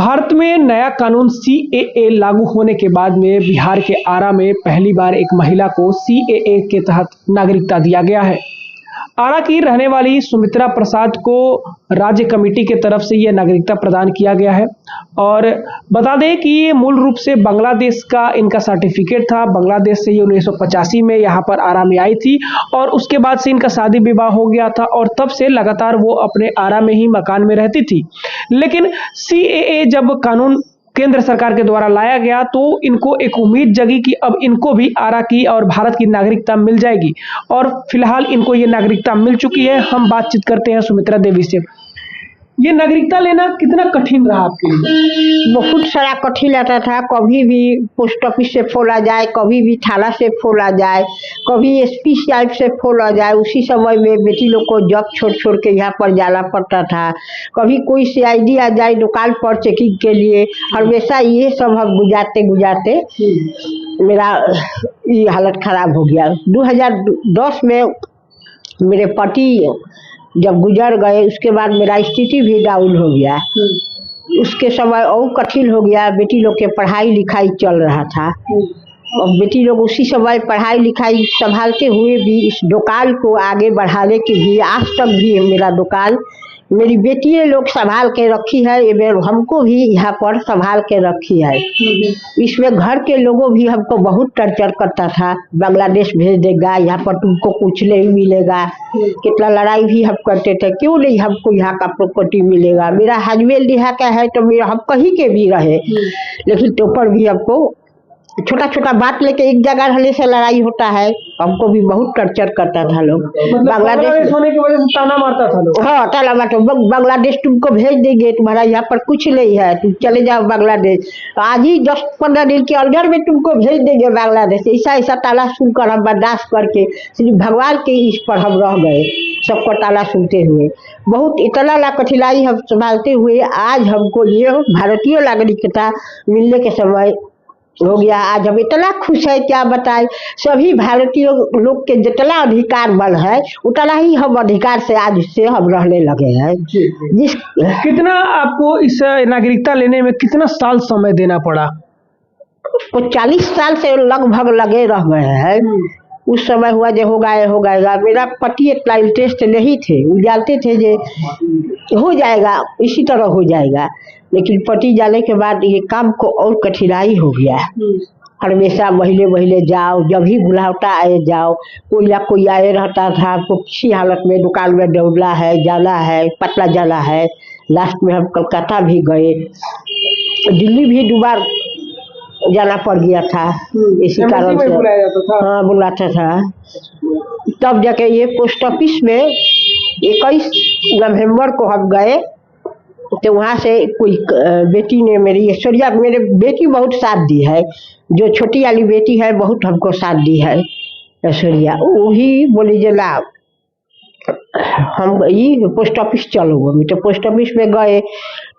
भारत में नया कानून सीएए लागू होने के बाद में बिहार के आरा में पहली बार एक महिला को सीएए के तहत नागरिकता दिया गया है। आरा की रहने वाली सुमित्रा प्रसाद को राज्य कमेटी के तरफ से यह नागरिकता प्रदान किया गया है। और बता दें कि ये मूल रूप से बांग्लादेश का इनका सर्टिफिकेट था। बांग्लादेश से ये 1985 में यहाँ पर आरा में आई थी और उसके बाद से इनका शादी विवाह हो गया था और तब से लगातार वो अपने आरा में ही मकान में रहती थी। लेकिन सीएए जब कानून केंद्र सरकार के द्वारा लाया गया तो इनको एक उम्मीद जगी कि अब इनको भी आरा की और भारत की नागरिकता मिल जाएगी और फिलहाल इनको ये नागरिकता मिल चुकी है। हम बातचीत करते हैं सुमित्रा देवी से। ये नागरिकता लेना कितना कठिन रहा आपके लिए? बहुत सारा कठिन रहता था। कभी भी पोस्ट ऑफिस से फोला जाए, कभी भी थाना से फोला जाए, कभी एसपी साहब से फोला जाए। उसी समय में बेटी लोग को जब छोड़ छोड़ के यहाँ पर जाना पड़ता था। कभी कोई सीआईडी आ जाए दुकान पर चेकिंग के लिए, हमेशा ये सब हम गुजारते गुजारते मेरा ये हालत खराब हो गया। 2010 में मेरे पति जब गुजर गए उसके बाद मेरा स्थिति भी डाउन हो गया। उसके समय और कठिन हो गया। बेटी लोग के पढ़ाई लिखाई चल रहा था और बेटी लोग उसी समय पढ़ाई लिखाई संभालते हुए भी इस दुकान को आगे बढ़ाने के लिए आज तक भी मेरा दुकान मेरी बेटी लोग संभाल के रखी है। हमको भी यहाँ पर संभाल के रखी है। इसमें घर के लोगों भी हमको बहुत टर्चर करता था। बांग्लादेश भेज देगा, यहाँ पर तुमको कुछ नहीं मिलेगा। कितना लड़ाई भी हम करते थे, क्यों नहीं हमको यहाँ का प्रॉपर्टी मिलेगा। मेरा हस्बैंड यहाँ का है तो मेरा हम कहीं के भी रहे, लेकिन तो पर भी हमको छोटा छोटा बात लेके एक जगह रहने से लड़ाई होता है। हमको भी बहुत टर्चर करता था लोग। मतलब बांग्लादेश होने की वजह से ताना मारता था लोग। हाँ, ताना मारता। बांग्लादेश तुमको भेज देंगे, तुम्हारा यहाँ पर कुछ नहीं है, तुम चले जाओ बांग्लादेश। आज ही 10-15 दिन के अंदर में तुमको भेज देंगे बांग्लादेश। ऐसा ऐसा ताना सुनकर हम बर्दाश्त करके सिर्फ भगवान के इस पर हम रह गए, सबको ताना सुनते हुए। बहुत इतना ना कठिनाई हम संभालते हुए आज हमको ये भारतीय नागरिकता मिलने के समय हो गया। आज हम इतना खुश है क्या बताए। सभी भारतीय लोग के जितना अधिकार बल है उतना ही हम अधिकार से आज से हम रहने लगे हैं। जिस कितना आपको इस नागरिकता लेने में कितना साल समय देना पड़ा? 40 साल से लगभग लगे रह गए हैं। उस समय हुआ जो होगा। मेरा पति इतना इंटरेस्ट नहीं थे, वो जानते थे जे हो जाएगा, इसी तरह हो जाएगा। लेकिन पति जाने के बाद ये काम को और कठिनाई हो गया। हमेशा महीने जाओ, जब भी बुलावता आए जाओ। कोई ना कोई आए रहता था। आपको किसी हालत में दुकान में दौड़ना है, जाना है, पटना जाना है। लास्ट में हम कलकत्ता भी गए, दिल्ली भी 2 बार जाना पड़ गया था इसी कारण से। हाँ, बुलाता था। तब जाके ये पोस्ट ऑफिस में 21 नवंबर को हम गए तो वहाँ से कोई बेटी ने मेरी ऐश्वर्या, मेरे बेटी बहुत साथ दी है। जो छोटी वाली बेटी है बहुत हमको साथ दी है ऐश्वर्या। वही बोली जे ला हम ये पोस्ट ऑफिस चलो। तो पोस्ट ऑफिस में गए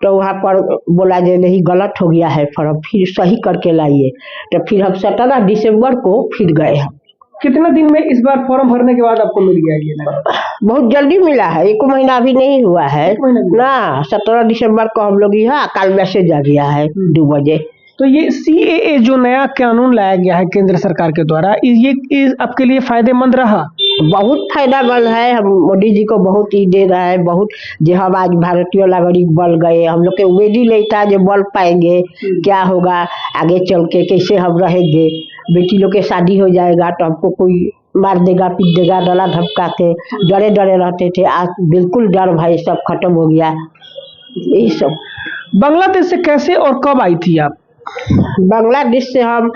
तो वहाँ पर बोला जे नहीं, गलत हो गया है फॉर्म, फिर सही करके लाइए। तो फिर हम 17 दिसंबर को फिर गए। हम कितना दिन में इस बार फॉर्म भरने के बाद आपको मिल गया ये? बहुत जल्दी मिला है, 1 महीना भी नहीं हुआ है ना। 17 दिसंबर को हम लोग यहाँ कल मैसेज आ गया है 2 बजे। तो ये सीएए जो नया कानून लाया गया है केंद्र सरकार के द्वारा, ये आपके लिए फायदेमंद रहा? बहुत फायदेमंद है। हम मोदी जी को बहुत ही दे रहा है। बहुत जो हम आज भारतीय नागरिक बन गए, हम लोग के उम्मीद ही नहीं था जो बन पाएंगे। क्या होगा आगे चल के, कैसे हम रहेंगे। बेटी लोग के शादी हो जाएगा तो हमको कोई मार देगा, पीट देगा, डरा धमका के डरे डरे रहते थे। आज बिल्कुल डर भाई सब खत्म हो गया। यही सब। बांग्लादेश से कैसे और कब आई थी आप? बांग्लादेश से हम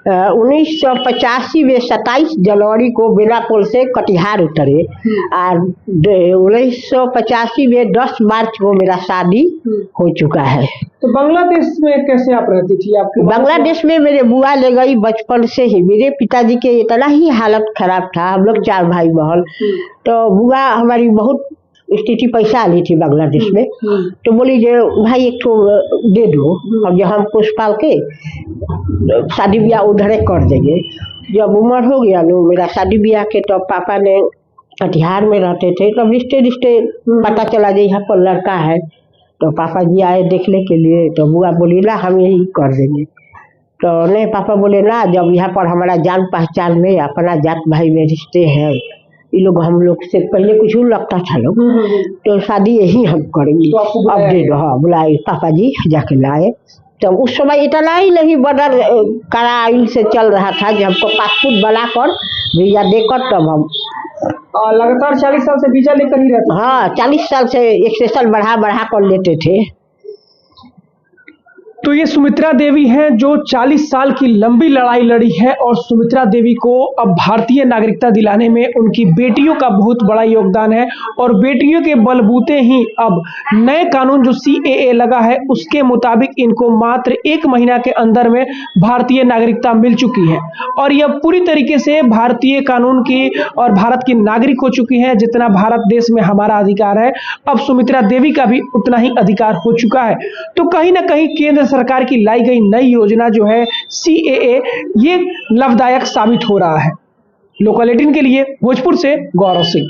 1985 में 27 जनवरी को बेनापोल से कटिहार उतरे और 1985 में 10 मार्च को मेरा शादी हो चुका है। तो बांग्लादेश में कैसे आप रहती थी? आपके बांग्लादेश में मेरे बुआ ले गई बचपन से ही। मेरे पिताजी के इतना ही हालत खराब था। हम लोग 4 भाई बहन, तो बुआ हमारी बहुत स्थिति पैसा आनी थी बांग्लादेश में। तो बोली जे भाई एक तो दे दो, अब जो हम पोस पाल के शादी ब्याह उधर कर देंगे। जब उम्र हो गया नो मेरा शादी ब्याह के, तो पापा ने कटिहार में रहते थे। तब रिश्ते पता चला जे यहाँ पर लड़का है तो पापा जी आए देखने के लिए, तो बुआ बोली ना हम यही कर देंगे। तो नहीं, पापा बोले ना, जब यहाँ पर हमारा जान पहचान में अपना जात भाई में रिश्ते हैं, ये लोग हम लोग से पहले कुछ और लगता था लोग, तो शादी यही हम करेंगे। तो आपको अब बुलाया? दे दो, हाँ बुलाए पापा जी जाके लाए। तो उस समय इतना ही नहीं बॉर्डर कराइल से चल रहा था, जब हमको पासपोर्ट बनाकर वीजा देकर तब हम लगातार 40 साल से वीजा लेकर ही रहते? हाँ 40 साल से एक्सेशन बढ़ा बढ़ा कर लेते थे। तो ये सुमित्रा देवी हैं जो 40 साल की लंबी लड़ाई लड़ी है, और सुमित्रा देवी को अब भारतीय नागरिकता दिलाने में उनकी बेटियों का बहुत बड़ा योगदान है, और बेटियों के बलबूते ही अब नए कानून जो CAA लगा है उसके मुताबिक इनको मात्र 1 महीना के अंदर में भारतीय नागरिकता मिल चुकी है, और यह पूरी तरीके से भारतीय कानून की और भारत की नागरिक हो चुकी है। जितना भारत देश में हमारा अधिकार है, अब सुमित्रा देवी का भी उतना ही अधिकार हो चुका है। तो कहीं ना कहीं केंद्र सरकार की लाई गई नई योजना जो है CAA, ये लाभदायक साबित हो रहा है। लोकल 18 के लिए भोजपुर से गौरव सिंह।